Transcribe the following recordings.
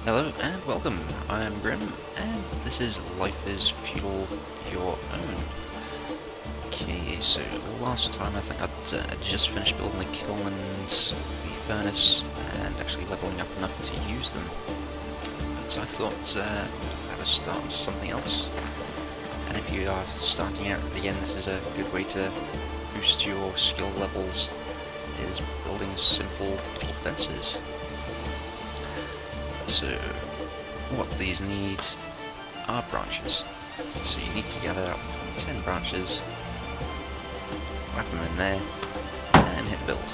Hello and welcome, I am Grim, and this is Life is Feudal Your Own. Okay, so last time I think I'd just finished building the kiln and the furnace, and actually leveling up enough to use them. But I thought I would start on something else, and if you are starting out again, this is a good way to boost your skill levels, is building simple little fences. So, what these need are branches. So you need to gather up 10 branches, whack them in there, and hit build.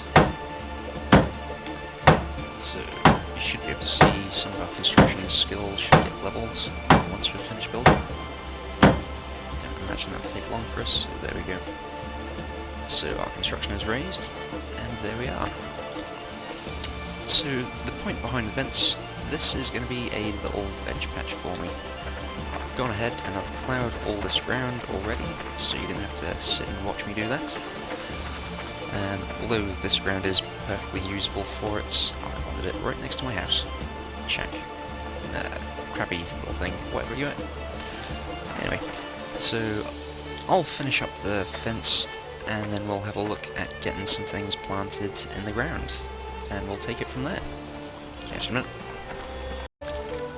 So you should be able to see some of our construction skills should get levels once we've finished building. Don't imagine that will take long for us, so there we go. So our construction is raised, and there we are. So the point behind the vents, this is going to be a little veg patch for me. I've gone ahead and I've ploughed all this ground already, so you don't have to sit and watch me do that. Although this ground is perfectly usable for it, I wanted it right next to my house. Check. Crappy little thing, whatever you want. Anyway, so I'll finish up the fence and then we'll have a look at getting some things planted in the ground, and we'll take it from there. Catch you in a minute.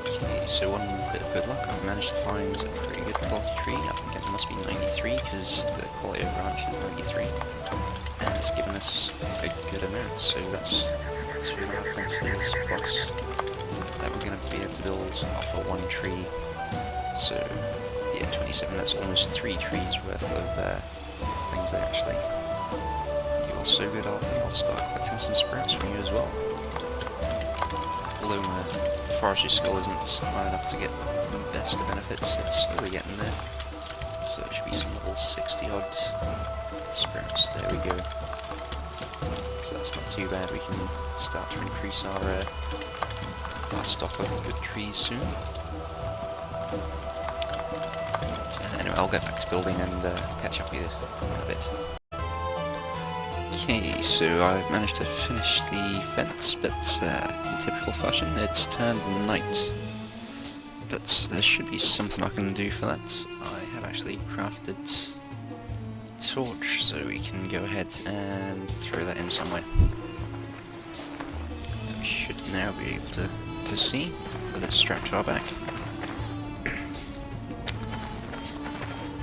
Okay, so one bit of good luck, I've managed to find a pretty good quality tree. I think it must be 93 because the quality of branch is 93, and it's given us a good amount, so that's 2 fences plus that we're going to be able to build off of 1 tree. So yeah, 27, that's almost 3 trees worth of things there actually. You're so good, I think I'll start collecting some sprouts from you as well. Although my forestry skill isn't high enough to get the best of benefits, it's slowly getting there. So it should be some level 60 odd sprouts, there we go. So that's not too bad, we can start to increase our stock of good trees soon. But, anyway, I'll get back to building and catch up with you in a bit. Okay, so I've managed to finish the fence, but in typical fashion it's turned night. But there should be something I can do for that. I have actually crafted a torch, so we can go ahead and throw that in somewhere. We should now be able to see with it strapped to our back.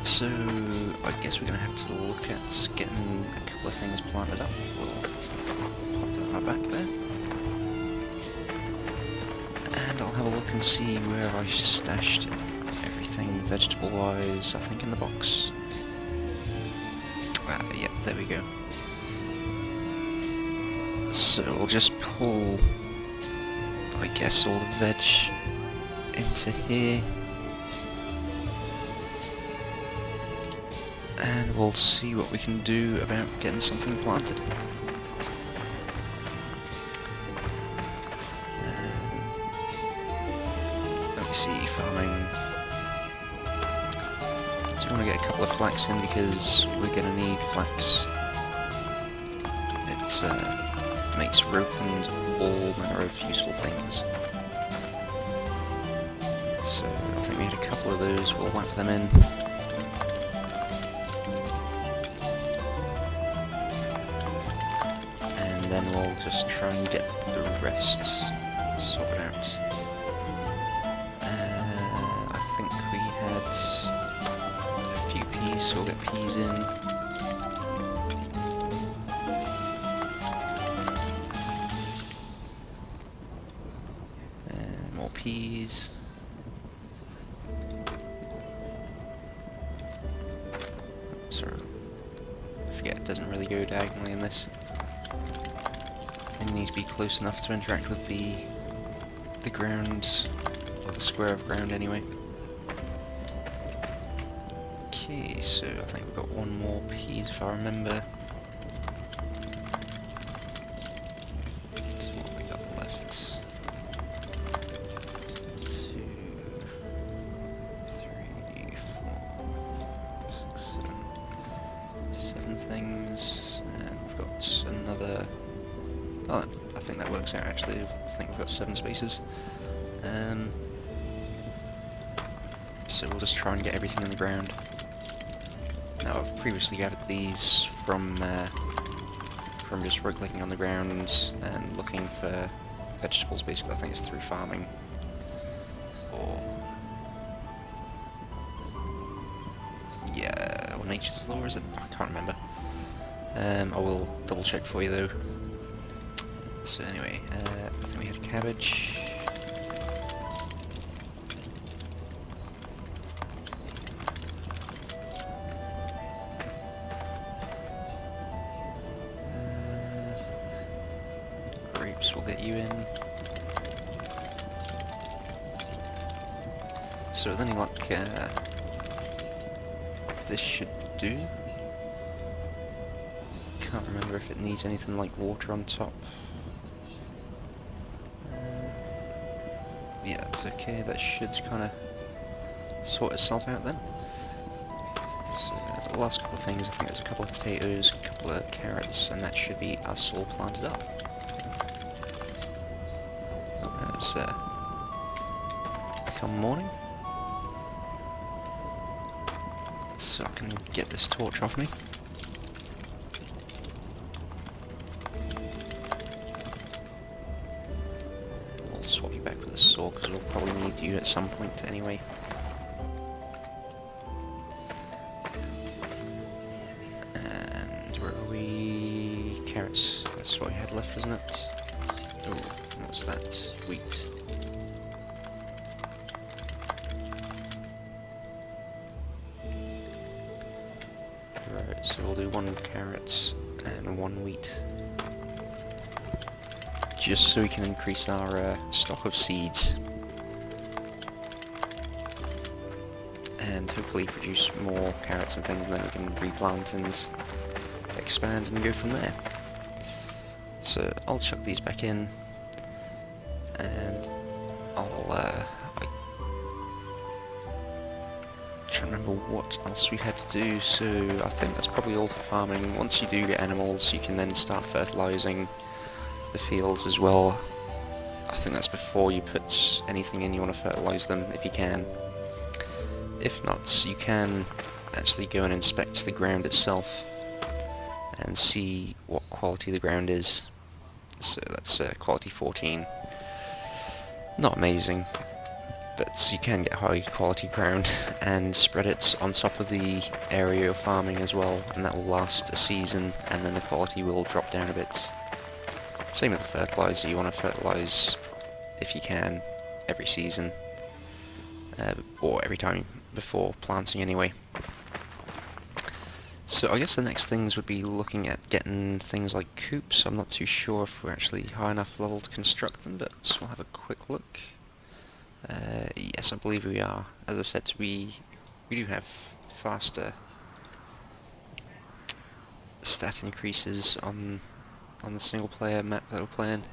So I guess we're going to have to look at getting a couple of things planted up. We'll pop that back there. And I'll have a look and see where I stashed everything vegetable-wise, I think in the box. Yep, there we go. So we'll just pull, I guess, all the veg into here. And we'll see what we can do about getting something planted. Let me see, farming. So we want to get a couple of flax in because we're going to need flax. It makes rope and all manner of useful things. So I think we had a couple of those, we'll whack them in. Then we'll just try and get the rest sorted out. I think we had a few peas, so we'll get peas in. And more peas. Sorry, I forget it doesn't really go diagonally in this. They need to be close enough to interact with the ground, or the square of ground anyway. Okay, so I think we've got 1 more piece if I remember. So what have we got left? 2, 3, 4, 6, 7 things, and we've got another. Oh, I think that works out actually. I think we've got 7 spaces. So we'll just try and get everything on the ground. Now I've previously gathered these from just right-clicking on the ground and looking for vegetables. Basically, I think it's through farming. Or yeah, or nature's law, is it? I can't remember. I will double check for you though. So anyway, I think we had cabbage. Grapes will get you in. So with any luck, this should do. Can't remember if it needs anything like water on top. Yeah, it's okay. That should kind of sort itself out then. So the last couple of things, I think there's a couple of potatoes, a couple of carrots, and that should be us all planted up. And it's become morning. So I can get this torch off me. I'll swap you back with a saw because we'll probably need you at some point anyway. And where are we? Carrots. That's what we had left, isn't it? Oh, what's that? Wheat. Right, so we'll do 1 carrot and 1 wheat. Just so we can increase our stock of seeds. And hopefully produce more carrots and things, and then we can replant and expand and go from there. So I'll chuck these back in, and I'll try to remember what else we had to do. So I think that's probably all for farming. Once you do get animals, you can then start fertilizing the fields as well. I think that's before you put anything in. You want to fertilize them if you can. If not, you can actually go and inspect the ground itself and see what quality the ground is. So that's quality 14. Not amazing, but you can get high quality ground and spread it on top of the area you're farming as well, and that will last a season, and then the quality will drop down a bit. Same with the fertilizer. You want to fertilize, if you can, every season, or every time before planting anyway. So I guess the next things would be looking at getting things like coops. I'm not too sure if we're actually high enough level to construct them, but we'll have a quick look. Yes, I believe we are. As I said, we do have faster stat increases on the single player map that we're playing.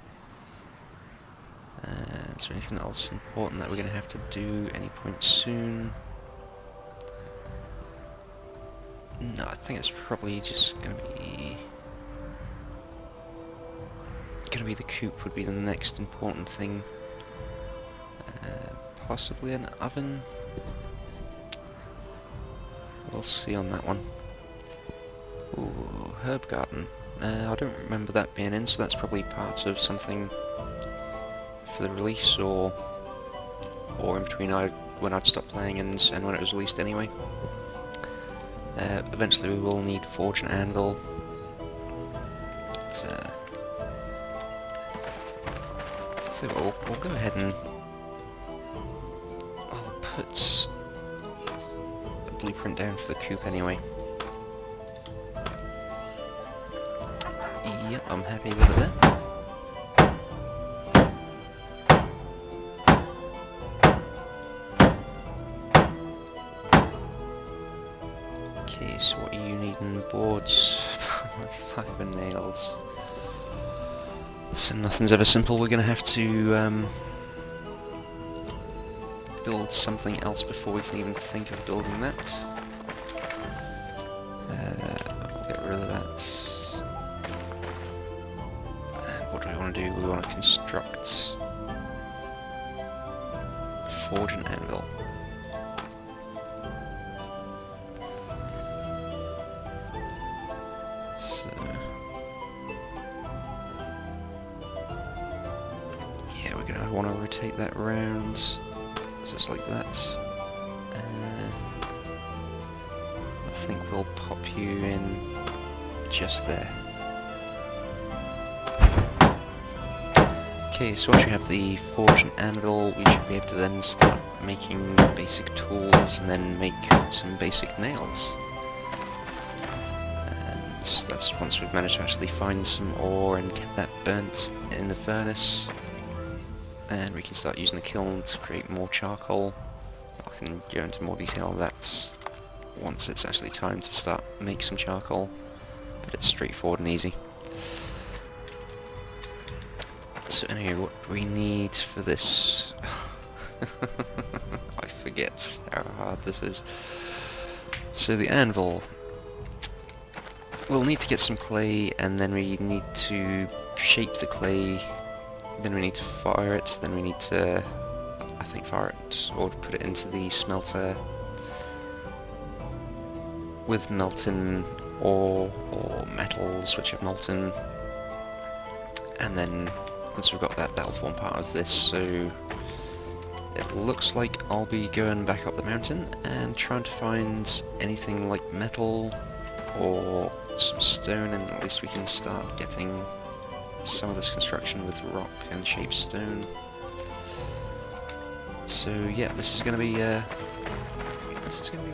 Is there anything else important that we're going to have to do any point soon? No, I think it's probably just going to be the coop would be the next important thing. Possibly an oven. We'll see on that one. Ooh, herb garden. I don't remember that being in, so that's probably part of something for the release, or in between when I'd stopped playing and when it was released anyway. Eventually we will need forge and anvil. So we'll go ahead and I'll put a blueprint down for the coop anyway. Yep, I'm happy with it then. Okay, so what are you needing? Boards, fiber nails. So nothing's ever simple. We're going to have to build something else before we can even think of building that. I'll get rid of that. What do we want to do? We want to construct forge an anvil. So yeah, we're gonna want to rotate that round, just like that. I think we'll pop you in just there. Okay, so once we have the forge and anvil, we should be able to then start making basic tools and then make some basic nails. And that's once we've managed to actually find some ore and get that burnt in the furnace. And we can start using the kiln to create more charcoal. I can go into more detail of that once it's actually time to start make some charcoal, but it's straightforward and easy. So anyway, what we need for this... I forget how hard this is. So the anvil, we'll need to get some clay, and then we need to shape the clay, then we need to fire it, then we need to, I think, fire it, or put it into the smelter with molten ore or metals which have molten, and then once we've got that, that'll form part of this. So it looks like I'll be going back up the mountain and trying to find anything like metal or some stone, and at least we can start getting some of this construction with rock and shaped stone. So yeah, this is gonna be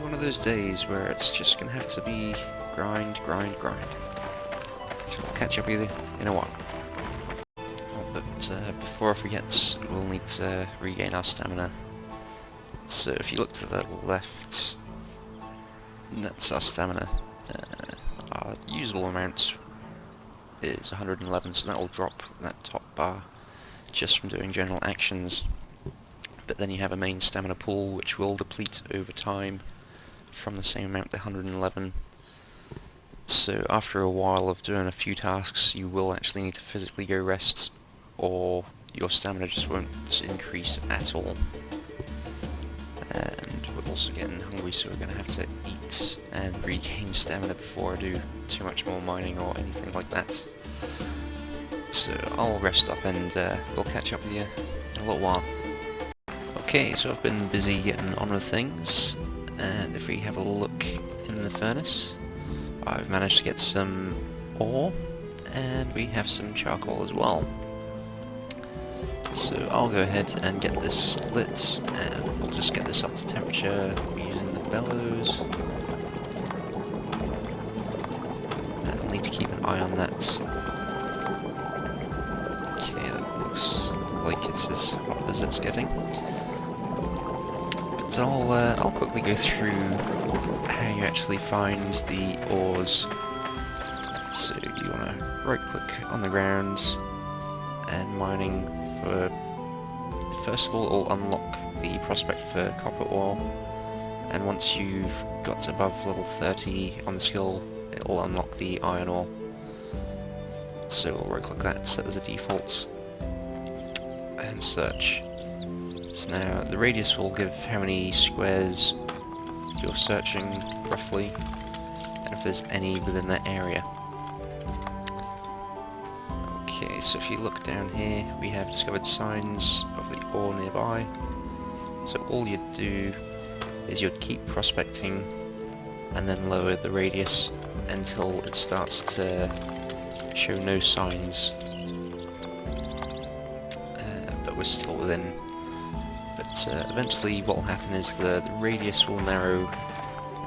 one of those days where it's just gonna have to be grind. So I'll catch up with you in a while. But before I forget, we'll need to regain our stamina. So if you look to the left, that's our stamina. Our usable amount is 111, so that will drop that top bar just from doing general actions. But then you have a main stamina pool which will deplete over time from the same amount, the 111. So after a while of doing a few tasks, you will actually need to physically go rest, or your stamina just won't increase at all. And we're also getting hungry, so we're going to have to eat and regain stamina before I do too much more mining or anything like that. So I'll rest up and we'll catch up with you in a little while. Okay, so I've been busy getting on with things, and if we have a look in the furnace, I've managed to get some ore, and we have some charcoal as well. So I'll go ahead and get this lit, and we'll just get this up to temperature using the bellows. And I'll need to keep an eye on that. Okay, that looks like it's as hot as it's getting. But I'll quickly go through how you actually find the ores. So you want to right click on the ground and mining for, first of all, it'll unlock the prospect for copper ore, and once you've got above level 30 on the skill, it'll unlock the iron ore. So we'll right click that, set as a default, and search. So now the radius will give how many squares you're searching roughly, and if there's any within that area. Okay, so if you look down here, we have discovered signs of the ore nearby. So all you'd do is you'd keep prospecting and then lower the radius until it starts to show no signs. But we're still within. But eventually what will happen is the radius will narrow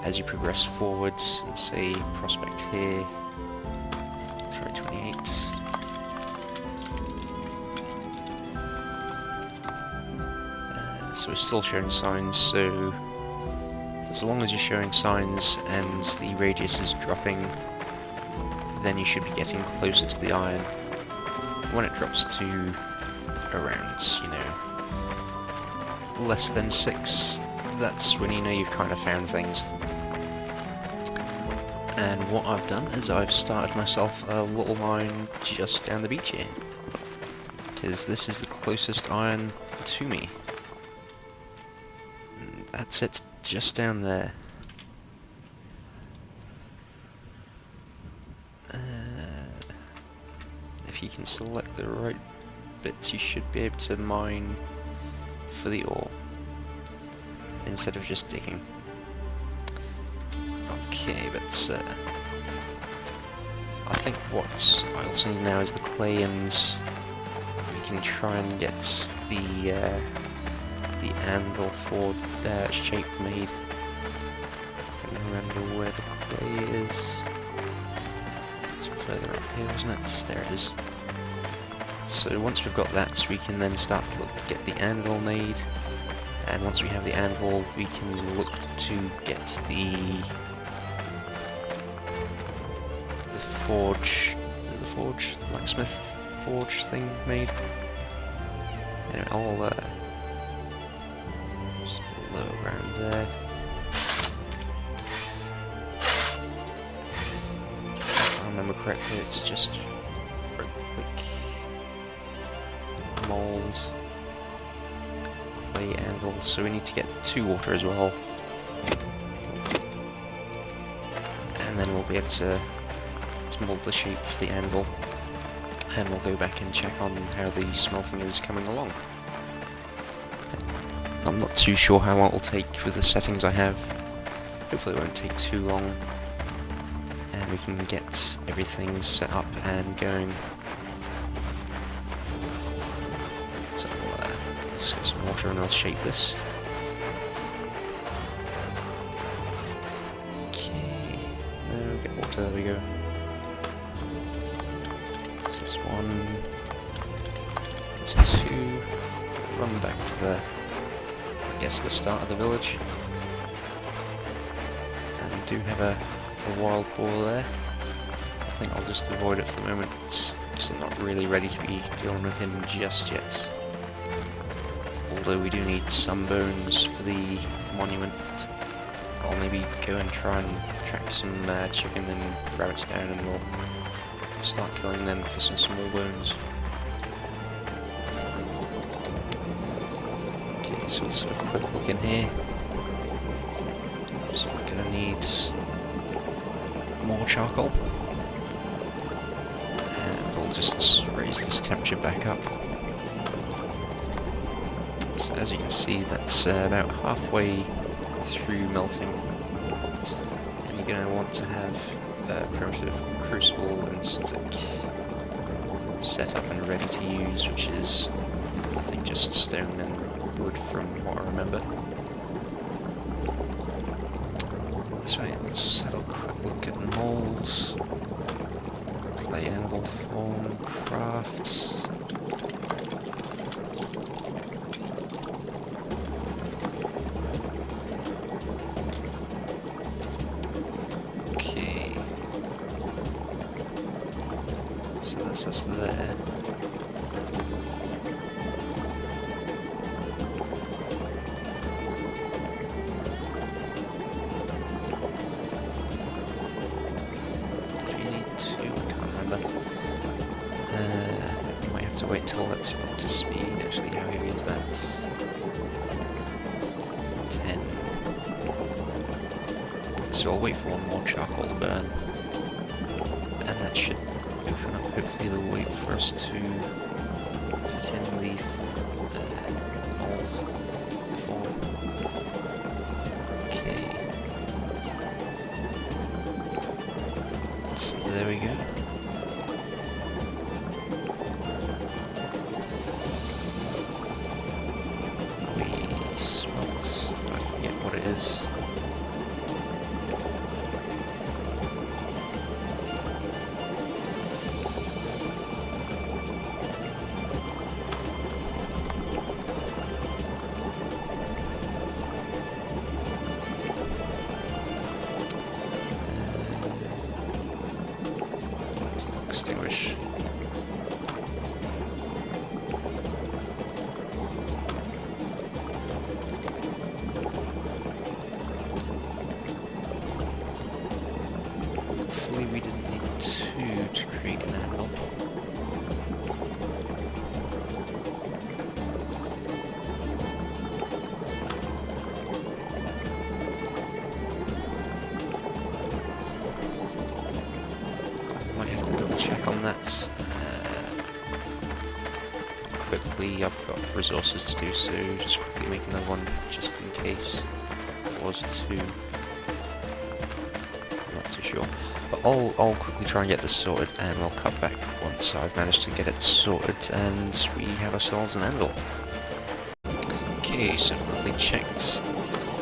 as you progress forwards, and say prospect here, try 28. So we're still showing signs, so as long as you're showing signs and the radius is dropping, then you should be getting closer to the iron. When it drops to around, less than 6, that's when you know you've kind of found things. And what I've done is I've started myself a little mine just down the beach here, because this is the closest iron to me. That's it, just down there. If you can select the right bits, you should be able to mine for the ore, instead of just digging. Okay, but I think what I also need now is the clay, and we can try and get the anvil for shape made. I don't remember where the clay is. It's further up here, isn't it? There it is. So once we've got that, we can then start to get the anvil made, and once we have the anvil, we can look to get the blacksmith forge thing made. Anyway, I'll just low around there. If I remember correctly, it's just right click, mold, clay, anvil. So we need to get the 2 water as well, and then we'll be able to mold the shape for the anvil, and we'll go back and check on how the smelting is coming along. I'm not too sure how long it'll take with the settings I have. Hopefully it won't take too long, and we can get everything set up and going. So I'll just get some water and I'll shape this. Okay, no, get water, there we go. This 1, this 2, run back to the, I guess, the start of the village. And we do have a wild boar there. I think I'll just avoid it for the moment, because I'm not really ready to be dealing with him just yet. Although we do need some bones for the monument. I'll maybe go and try and track some chicken and rabbits down, and we'll start killing them for some small bones. Okay, so we'll just have a quick look in here. So we're gonna need more charcoal, and we'll just raise this temperature back up. So as you can see, that's about halfway through melting, and you're going to want to have a primitive crucible and stick set up and ready to use, which is, I think, just stone and wood from what I remember. So let's have a quick look at molds, clay, anvil, form, craft. Okay, so that's us there. Might have to wait till that's up to speed. Actually, how heavy is that? 10. So I'll wait for one more charcoal to burn, and that should open up hopefully the way for us to put in the mold form. Okay. So there we go. Is. Extinguish. run that quickly. I've got resources to do so, just quickly make another one just in case it was too... I'm not too sure. But I'll quickly try and get this sorted, and we'll cut back once I've managed to get it sorted, and we have ourselves an anvil. Okay, so quickly checked,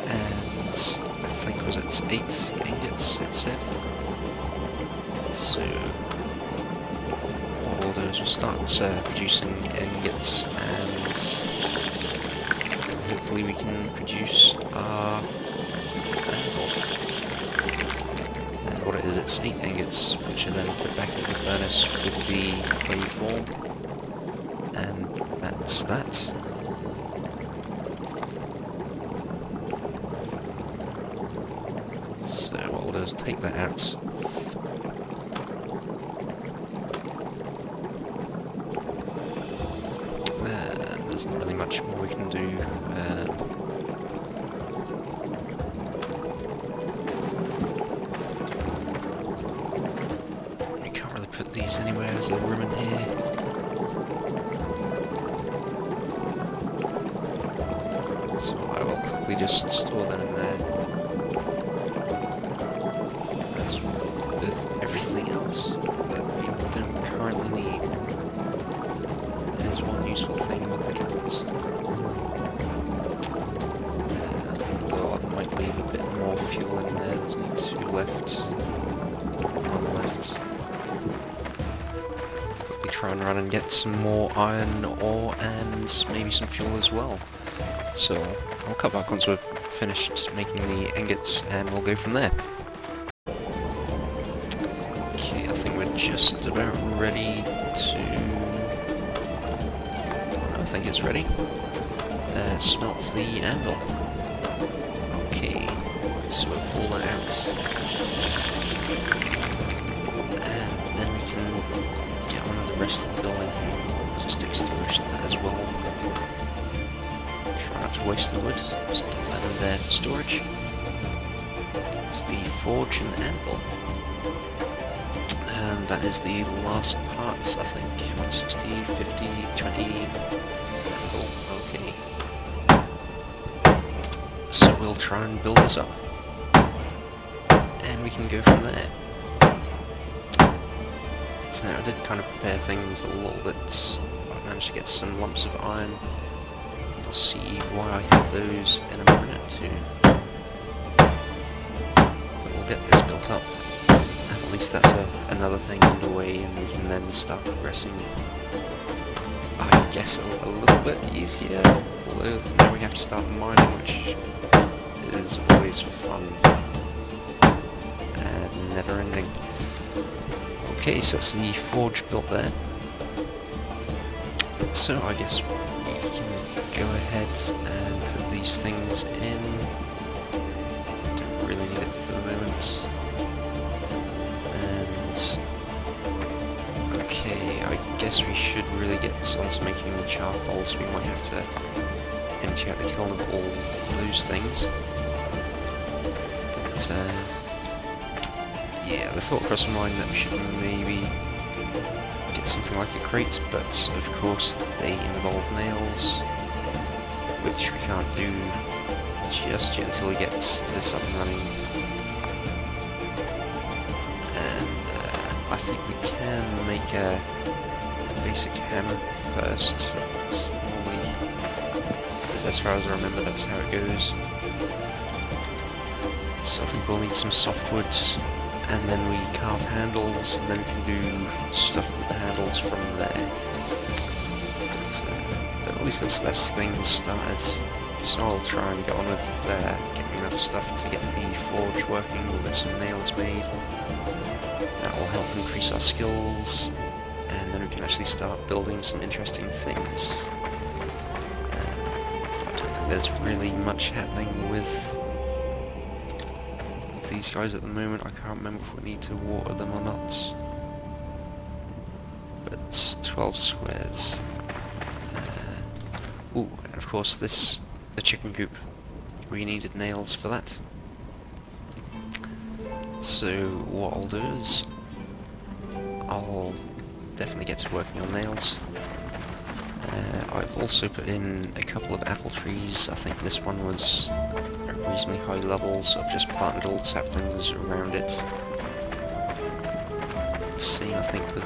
and I think was it 8 ingots it said. So what we'll do is we'll start producing ingots, and hopefully we can produce our anvil. And what it is, it's 8 ingots, which are then put back into the furnace with the clay form, and that's that. So what we'll do is take that out. There's not really much more we can do. We can't really put these anywhere. There's a room in here. So I will quickly just store them in there. As with everything else that we don't currently need. There's one useful thing with the cats. Although I might leave a bit more fuel in there, there's only 2 left. 1 left. Quickly try and run and get some more iron ore and maybe some fuel as well. So I'll cut back once we've finished making the ingots and we'll go from there. Okay, I think we're just about ready to... I think it's ready. Smelt the anvil. Okay, so we'll pull that out. And then we can get on with the rest of the building. Just extinguish that as well. Try not to waste the wood. Stop that in there for storage. It's the forge and anvil. And that is the last parts, I think. 160, 50, 20... Oh, okay. So we'll try and build this up. And we can go from there. So now I did kind of prepare things a little bit. I managed to get some lumps of iron. We'll see why I have those in a minute too. But we'll get this built up. At least that's another thing underway, and we can then start progressing, I guess, a little bit easier, although now we have to start mining, which is always fun and never ending. Okay, so that's the forge built there. So I guess we can go ahead and put these things in. Don't really need it for the moment. Okay, I guess we should really get on to making the charcoal, so we might have to empty out the kiln of all those things. But, yeah, the thought crossed my mind that we should maybe get something like a crate, but of course they involve nails, which we can't do just yet until we get this up and running. I think we can make a basic hammer first. That's normally, as far as I remember, that's how it goes. So I think we'll need some softwoods, and then we carve handles, and then we can do stuff with the handles from there. But at least that's things started. So I'll try and get on with getting enough stuff to get the forge working. We'll get some nails made. That will help increase our skills, and then we can actually start building some interesting things. I don't think there's really much happening with these guys at the moment. I can't remember if we need to water them or not. But 12 squares. Ooh, and of course the chicken coop. We needed nails for that. So what I'll do is I'll definitely get to working on nails. I've also put in a couple of apple trees. I think this one was at reasonably high level, so I've just planted all the saplings around it. Same, I think, with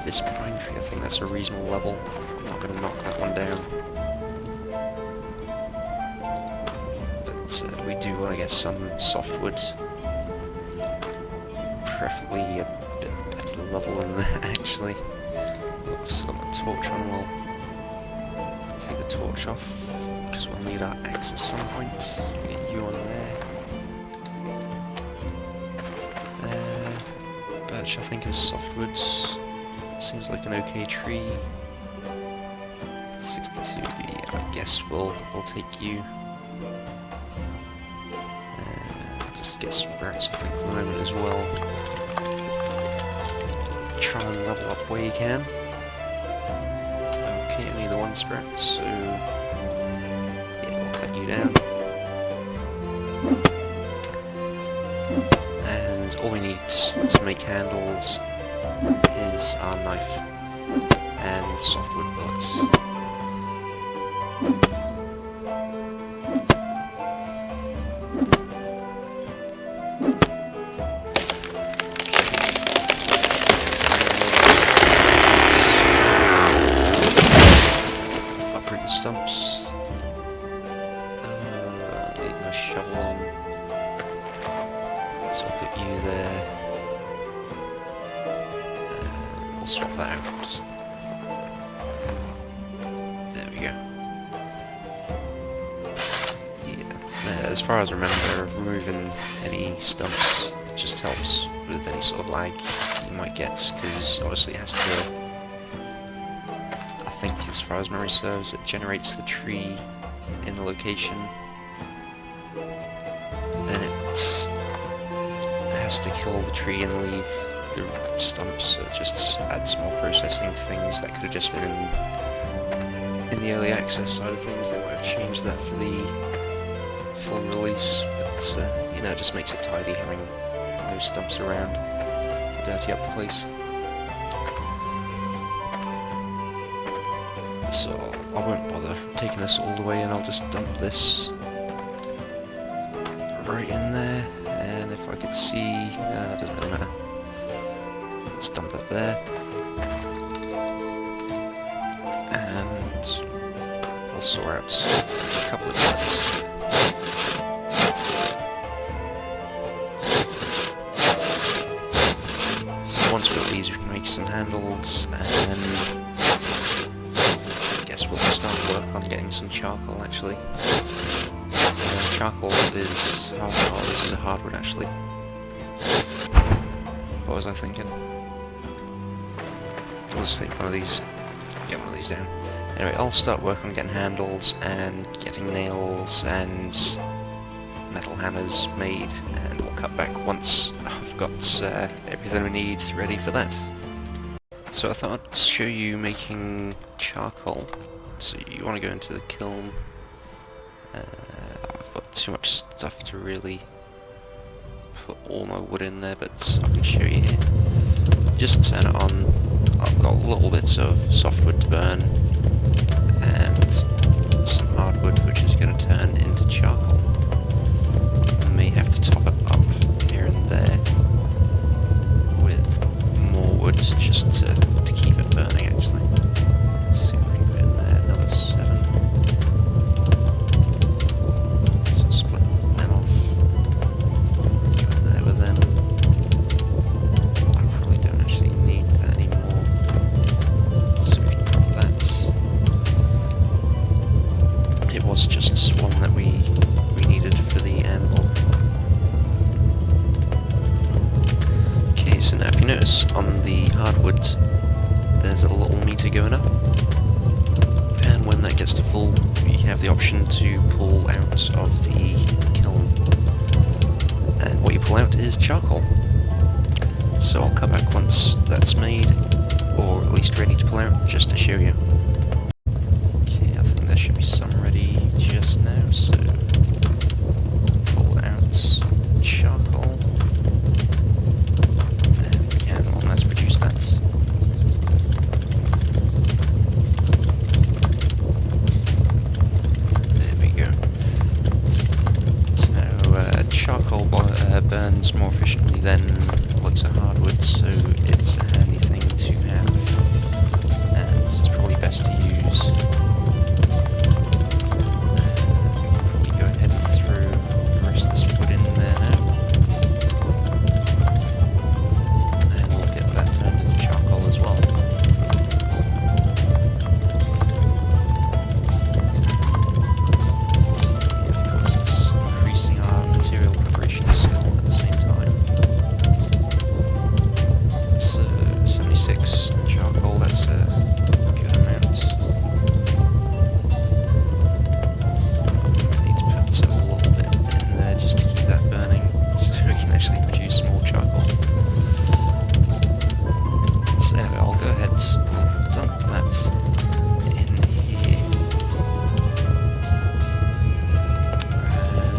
this pine tree. I think that's a reasonable level. I'm not going to knock that one down. But we do want to get some softwood, preferably a bit better level than that, actually. I've still got my torch on. We'll take the torch off, because we'll need our axe at some point. Get you on there. Birch, I think, is softwood. Seems like an okay tree. 62, yeah, I guess we'll take you. Just get sprouts, I think, for the moment as well. Try and level up where you can. Okay, only the one sprout, so yeah, we'll cut you down. And all we need to make handles is our knife and softwood bullets. Uproot the stumps. Need my shovel on. So I'll put you there. We'll swap that out. There we go. Yeah. As far as I remember, removing any stumps just helps with any sort of lag you might get, because obviously it has to, I think as far as memory serves, it generates the tree in the location. Then it has to kill the tree and leave the stumps, so it just adds more processing things that could have just been in the early access side of things. They might have changed that for the full release, but you know, it just makes it tidy having those stumps around to dirty up the place. So I won't bother taking this all the way, and I'll just dump this right in there. And if I could see, that doesn't really matter. Let's dump that there. And I'll sort out a couple of bits. So once we've got these, we can make some handles, and I guess we'll start work on getting some charcoal, actually. Charcoal is... oh, this is a hardwood, actually. What was I thinking? I'll just take one of these, get one of these down. Anyway, I'll start working on getting handles and getting nails and metal hammers made, and we'll cut back once I've got everything we need ready for that. So I thought I'd show you making charcoal. So you want to go into the kiln. I've got too much stuff to really put all my wood in there, but I can show you here. Just turn it on. I've got little bits of softwood to burn and some hardwood, which is going to turn into charcoal. I may have to top it up here and there with more wood just to keep it burning, actually. Let's see if we can put in there another 7. So split them off. Go in there with them. I probably don't actually need that anymore. So we can put that. It was just one that we needed for the anvil. Okay, so now if you notice on the hardwood, there's a little meter going up, and when that gets to full, you have the option to pull out of the kiln, and what you pull out is charcoal. So I'll come back once that's made, or at least ready to pull out, just to show you. Okay, I think there should be some ready just now, so pull out charcoal. There we can, we'll mass produce that. burns more efficiently than lots of hardwood, so it's a handy thing to have, and it's probably best to use. Probably go ahead and throw the rest of this wood in there now, and we'll get that turned into charcoal as well. Charcoal, that's a good amount. I need to put a little bit in there just to keep that burning so we can actually produce more charcoal. So anyway, I'll go ahead and dump that in here. And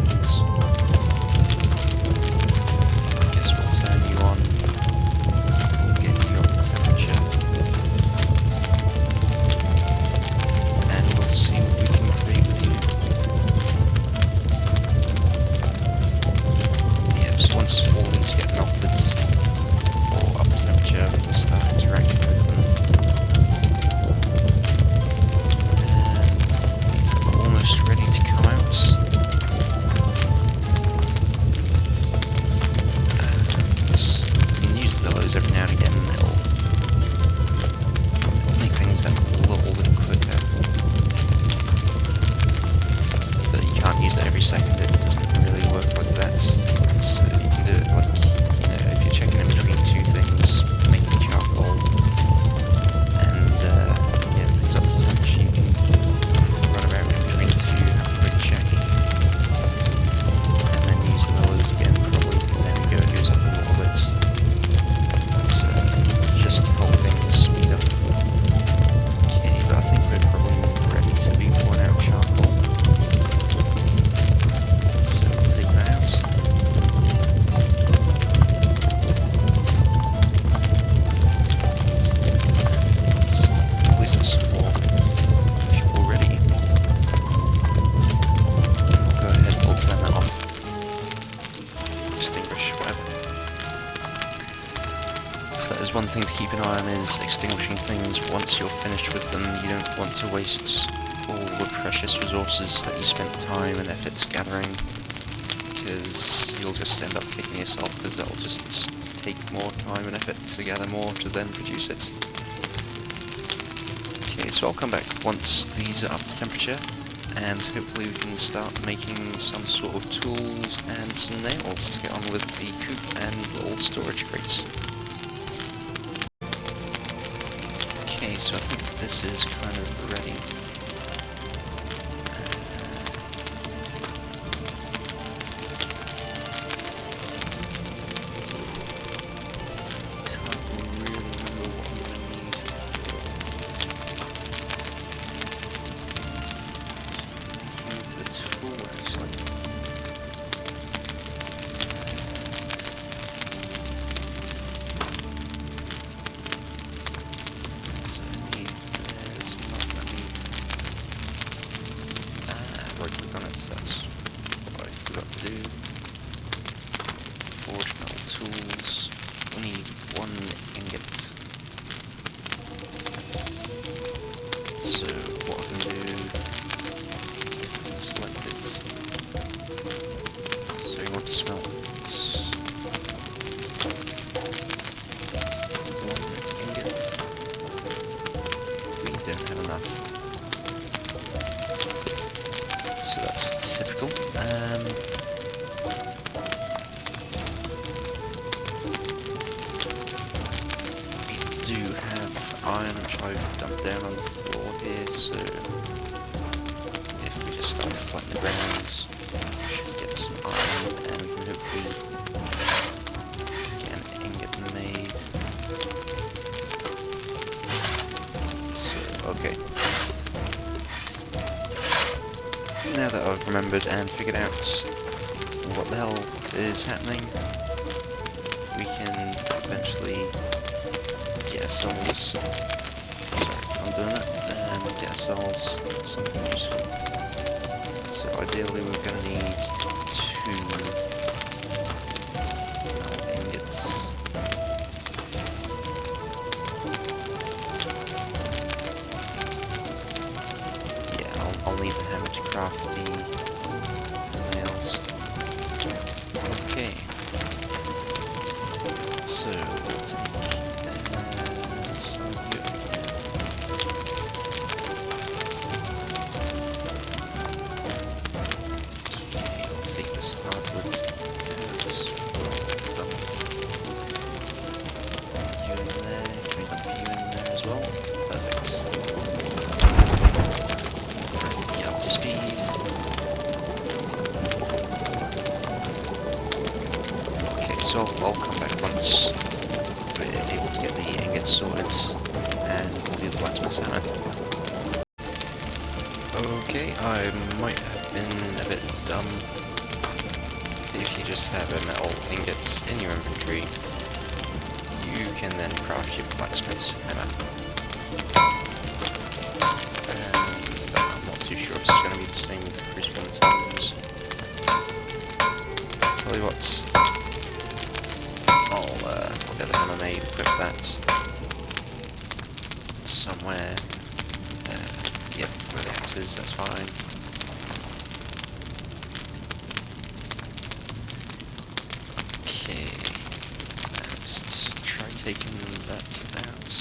I guess we'll turn you on. Every now and again, it'll make things a little bit quicker, but you can't use it every second. It doesn't really work like that. So you can do it like, you know, if you're checking in between two things, making charcoal, and getting things up to temperature, you can run around in between the two, have a quick check, and then use the bellows again. Probably there we go, it goes up a little bit. Just to help things speed up. Okay, but I think we're probably ready to be pouring out charcoal. So I'll take that out. At least it's more charcoal ready. We'll go ahead and we'll turn that off. Extinguish, whatever. So that is one thing to keep an eye on, is extinguishing things once you're finished with them. You don't want to waste all the precious resources that you spent time and effort gathering, because you'll just end up kicking yourself, because that'll just take more time and effort to gather more to then produce it. Okay, so I'll come back once these are up to temperature, and hopefully we can start making some sort of tools and some nails to get on with the coop and little storage crates. Okay, so I think this is kind of ready. Can't really remember what I'm going to need. Move the tool actually. Right click on it, so that's what I forgot to do. Forge metal tools. We need 1 ingot. So what I can do, select it. So you want to smelt 1 ingot. We don't have enough. So that's typical. We do have iron, which I've dumped down on the floor here, so if we just start to flatten the ground, we should get some iron, and we can hopefully get an ingot made. So, okay. Now that I've remembered and figured out what the hell is happening, we can eventually get ourselves, sorry, I'm doing it, and get ourselves something useful. So ideally we're going to need 2 craft the nails. Okay. So we'll take some wood again. Okay, I'll take this hardwood. You in there, can we dump you in there as well? Perfect. Get up to speed. Okay, so I'll come back once we're able to get the ingots sorted, and we'll do the blacksmith's hammer. Okay, I might have been a bit dumb. If you just have a metal ingot in your inventory, you can then craft your blacksmith's hammer. And I'm not too sure if it's going to be the same with the crucible and tongs. Tell you what, I'll get the hammer made, equip that somewhere. Yep, where the axe is, that's fine. Okay, let's try taking that out.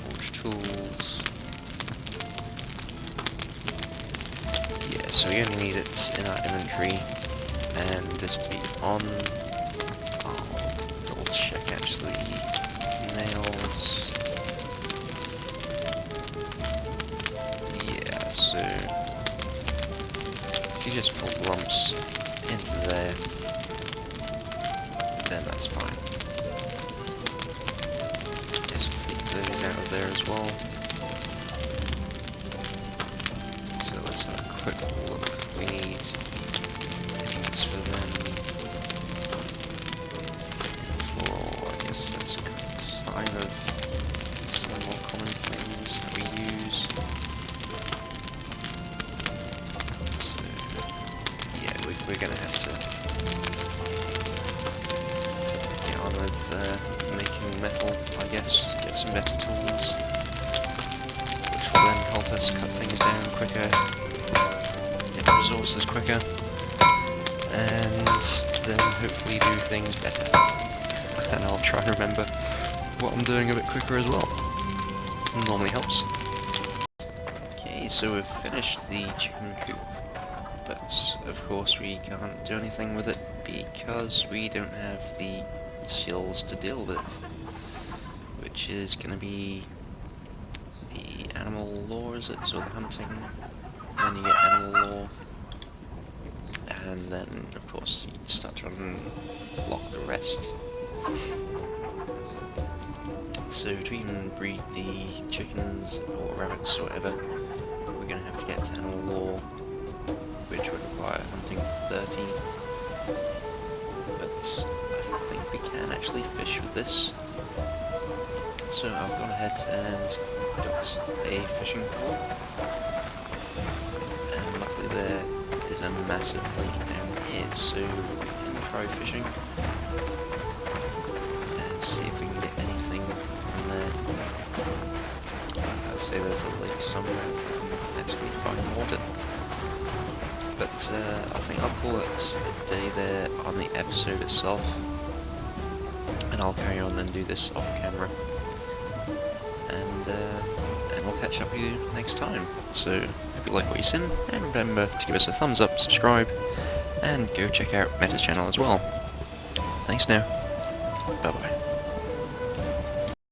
Forge tools. Yeah, so we only need it in our inventory, and this to be on. I'll double check actually. Nails. Yeah, so if you just pull the lumps into there, then that's fine. Guess we'll take those out of there as well. So let's have a quick look. We need ingots for them. 3 and 4, I guess that's a sign of some more common things that we use. So, yeah, we're gonna have to get on with making metal, I guess. Get some better tools, which will then help us cut things down quicker, get the resources quicker, and then hopefully do things better. And I'll try and remember what I'm doing a bit quicker as well. Normally helps. Okay, so we've finished the chicken coop, but of course we can't do anything with it because we don't have the skills to deal with it, which is going to be the animal law, is it? So the hunting, then you get animal law, and then of course you start to unlock the rest. So to even breed the chickens or rabbits or whatever, we're going to have to get to animal law, which would require hunting 30. But I think we can actually fish with this. So I've gone ahead and got a fishing pole, and luckily there is a massive lake down here, so we can try fishing and see if we can get anything from there. I'd say there's a lake somewhere if we can actually find water. But I think I'll call it a day there on the episode itself, and I'll carry on and do this off camera. And we'll catch up with you next time. So, hope you like what you've seen, and remember to give us a thumbs up, subscribe, and go check out Meta's channel as well. Thanks now. Bye bye.